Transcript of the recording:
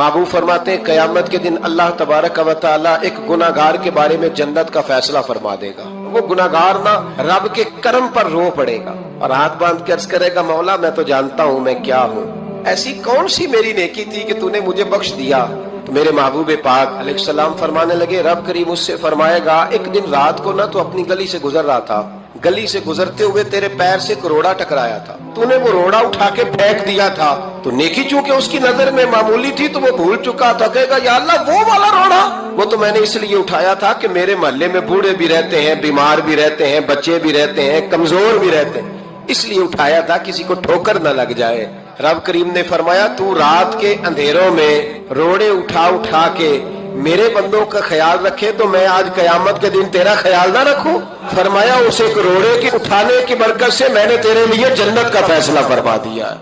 महबूब फरमाते हैं क़यामत के दिन अल्लाह तबारक व तआला एक गुनाहगार के बारे में जन्नत का फैसला फरमा देगा। वो गुनाहगार ना रब के करम पर रो पड़ेगा और हाथ बांध के अर्ज करेगा, मौला मैं तो जानता हूँ मैं क्या हूँ, ऐसी कौन सी मेरी नेकी थी कि तूने मुझे बख्श दिया। तो मेरे महबूब पाक अलैहिस्सलाम फरमाने लगे, रब करीम उससे फरमाएगा, एक दिन रात को ना तो अपनी गली से गुजर रहा था, गली से गुजरते हुए तेरे पैर से एक रोड़ा टकराया था, तूने वो रोड़ा उठा के फेंक दिया था। तो नेकी चूंकि उसकी नजर में मामूली थी तो वो भूल चुका था, कहेगा या अल्लाह वो वाला रोड़ा, वो तो मैंने इसलिए उठाया था कि मेरे मोहल्ले में बूढ़े भी रहते हैं, बीमार भी रहते हैं, बच्चे भी रहते हैं, कमजोर भी रहते हैं, इसलिए उठाया था किसी को ठोकर न लग जाए। रब करीम ने फरमाया, तू रात के अंधेरों में रोड़े उठा उठा के मेरे बंदों का ख्याल रखे तो मैं आज कयामत के दिन तेरा ख्याल ना रखूं। फरमाया, उसे रोड़े के उठाने की बरकत से मैंने तेरे लिए जन्नत का फैसला फरमा दिया।